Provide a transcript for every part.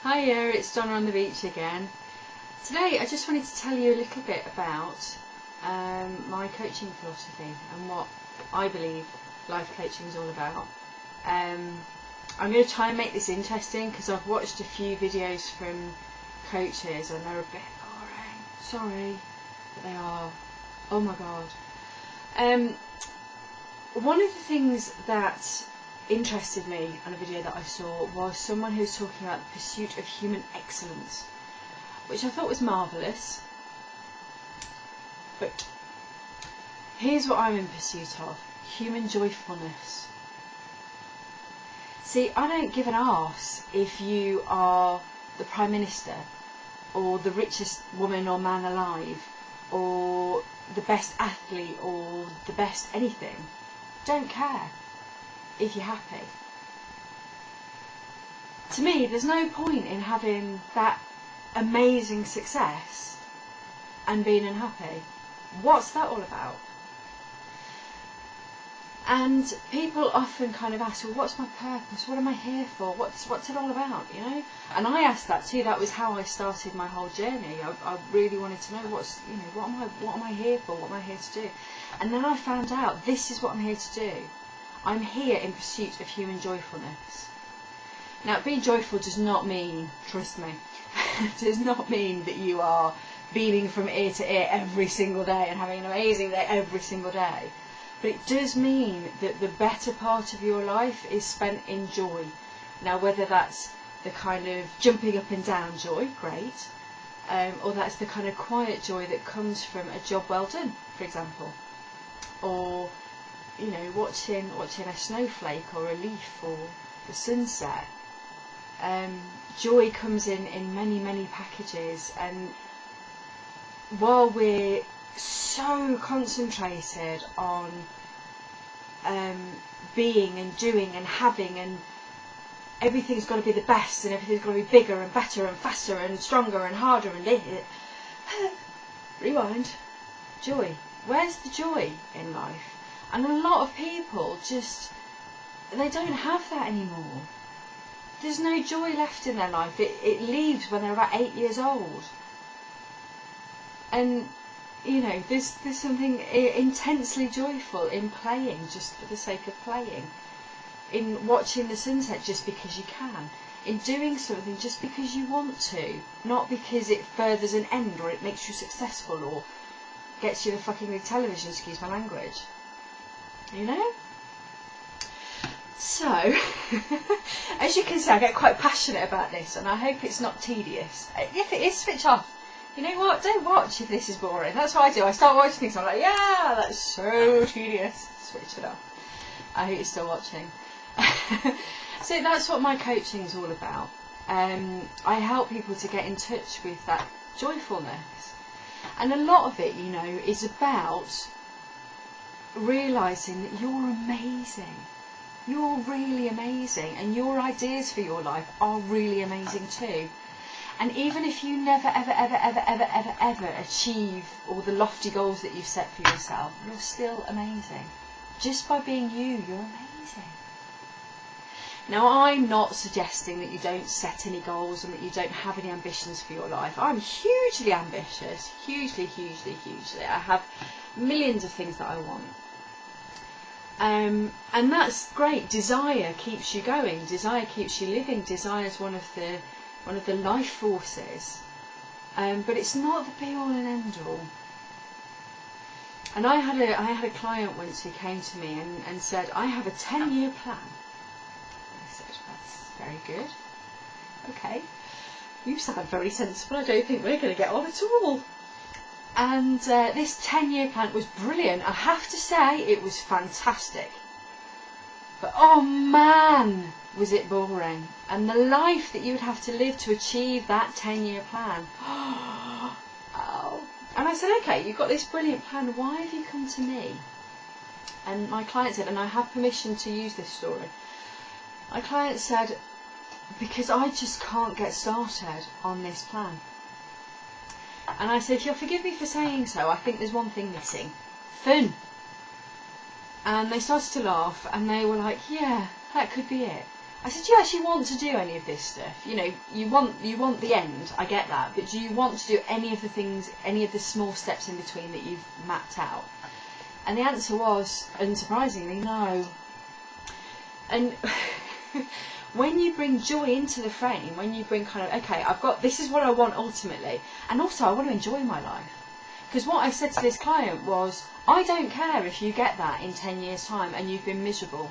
Hiya, it's Donna on the beach again. Today I just wanted to tell you a little bit about my coaching philosophy and what I believe life coaching is all about. I'm going to try and make this interesting because I've watched a few videos from coaches and they're a bit boring. Sorry, but they are. Oh my god. One of the things that interested me on a video that I saw was someone who was talking about the pursuit of human excellence, which I thought was marvellous. But here's what I'm in pursuit of: human joyfulness. See, I don't give an arse if you are the Prime Minister or the richest woman or man alive or the best athlete or the best anything. Don't care if you're happy. To me, there's no point in having that amazing success and being unhappy. What's that all about? And people often kind of ask, well, what's my purpose? What am I here for? What's it all about, you know? And I asked that too. That was how I started my whole journey. I really wanted to know what am I here for? What am I here to do? And then I found out this is what I'm here to do. I'm here in pursuit of human joyfulness. Now, being joyful does not mean, trust me, does not mean that you are beaming from ear to ear every single day and having an amazing day every single day. But it does mean that the better part of your life is spent in joy. Now, whether that's the kind of jumping up and down joy, great, or that's the kind of quiet joy that comes from a job well done, for example, or you know, watching a snowflake or a leaf or the sunset. Joy comes in many packages, and while we're so concentrated on being and doing and having, and everything's got to be the best and everything's got to be bigger and better and faster and stronger and harder and rewind. Joy. Where's the joy in life? And a lot of people they don't have that anymore. There's no joy left in their life. It leaves when they're about 8 years old. And you know, there's something intensely joyful in playing just for the sake of playing, in watching the sunset just because you can, in doing something just because you want to, not because it furthers an end or it makes you successful or gets you the fucking big television, excuse my language. You know? So, as you can see, I get quite passionate about this, and I hope it's not tedious. If it is, switch off. You know what? Don't watch if this is boring. That's what I do. I start watching things, I'm like, yeah, that's so tedious. Switch it off. I hope you're still watching. So that's what my coaching is all about. I help people to get in touch with that joyfulness. And a lot of it, you know, is about realising that you're amazing. You're really amazing, and your ideas for your life are really amazing too. And even if you never ever achieve all the lofty goals that you've set for yourself, you're still amazing. Just by being you, you're amazing. Now, I'm not suggesting that you don't set any goals and that you don't have any ambitions for your life. I'm hugely ambitious, hugely. I have millions of things that I want. And that's great. Desire keeps you going. Desire keeps you living. Desire is one of the life forces. But it's not the be all and end all. And I had a client once who came to me and said, I have a 10-year plan. I said, that's very good. Okay. You sound very sensible. I don't think we're going to get on at all. And this 10-year plan was brilliant. I have to say, it was fantastic. But oh man, was it boring. And the life that you would have to live to achieve that 10-year plan. Oh. And I said, okay, you've got this brilliant plan. Why have you come to me? And my client said, and I have permission to use this story. My client said, because I just can't get started on this plan. And I said, if you'll forgive me for saying so, I think there's one thing missing. Fun. And they started to laugh, and they were like, yeah, that could be it. I said, do you actually want to do any of this stuff? You know, you want the end, I get that, but do you want to do any of the things, any of the small steps in between that you've mapped out? And the answer was, unsurprisingly, no. And when you bring joy into the frame, when you bring kind of, okay, this is what I want ultimately, and also I want to enjoy my life. Because what I said to this client was, I don't care if you get that in 10 years' time and you've been miserable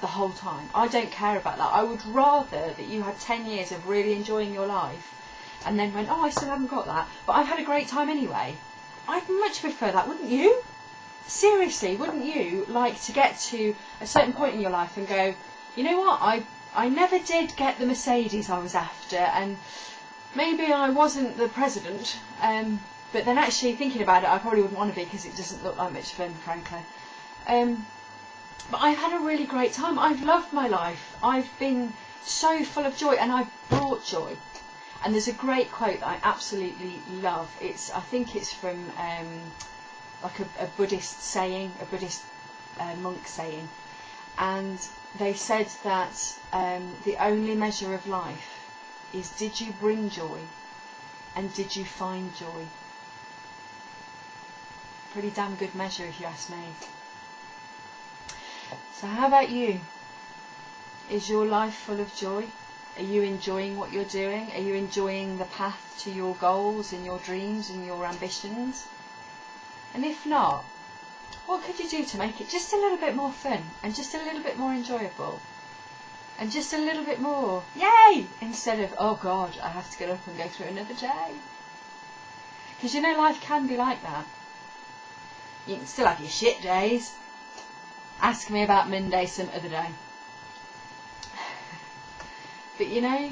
the whole time. I don't care about that. I would rather that you had 10 years of really enjoying your life and then went, oh, I still haven't got that, but I've had a great time anyway. I'd much prefer that, wouldn't you? Seriously, wouldn't you like to get to a certain point in your life and go, you know what, I never did get the Mercedes I was after, and maybe I wasn't the president, but then actually thinking about it, I probably wouldn't want to be because it doesn't look like much fun, frankly. But I've had a really great time. I've loved my life. I've been so full of joy, and I've brought joy. And there's a great quote that I absolutely love. I think it's from like a Buddhist saying, a Buddhist monk saying, and they said that the only measure of life is, did you bring joy, and did you find joy? Pretty damn good measure, if you ask me. So how about you? Is your life full of joy? Are you enjoying what you're doing? Are you enjoying the path to your goals and your dreams and your ambitions? And if not, what could you do to make it just a little bit more fun and just a little bit more enjoyable? And just a little bit more, yay! Instead of, oh God, I have to get up and go through another day. Because you know, life can be like that. You can still have your shit days. Ask me about Monday some other day. But you know,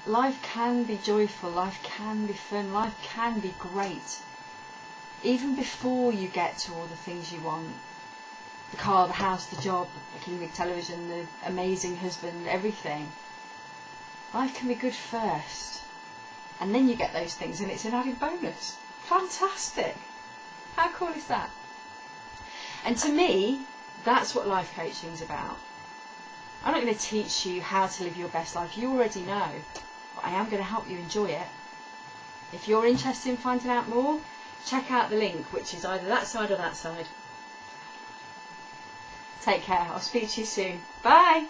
life can be joyful, life can be fun, life can be great. Even before you get to all the things you want. The car, the house, the job, the King Big television, the amazing husband, everything. Life can be good first. And then you get those things and it's an added bonus. Fantastic. How cool is that? And to me, that's what life coaching is about. I'm not going to teach you how to live your best life. You already know. But I am going to help you enjoy it. If you're interested in finding out more, check out the link, which is either that side or that side. Take care. I'll speak to you soon. Bye.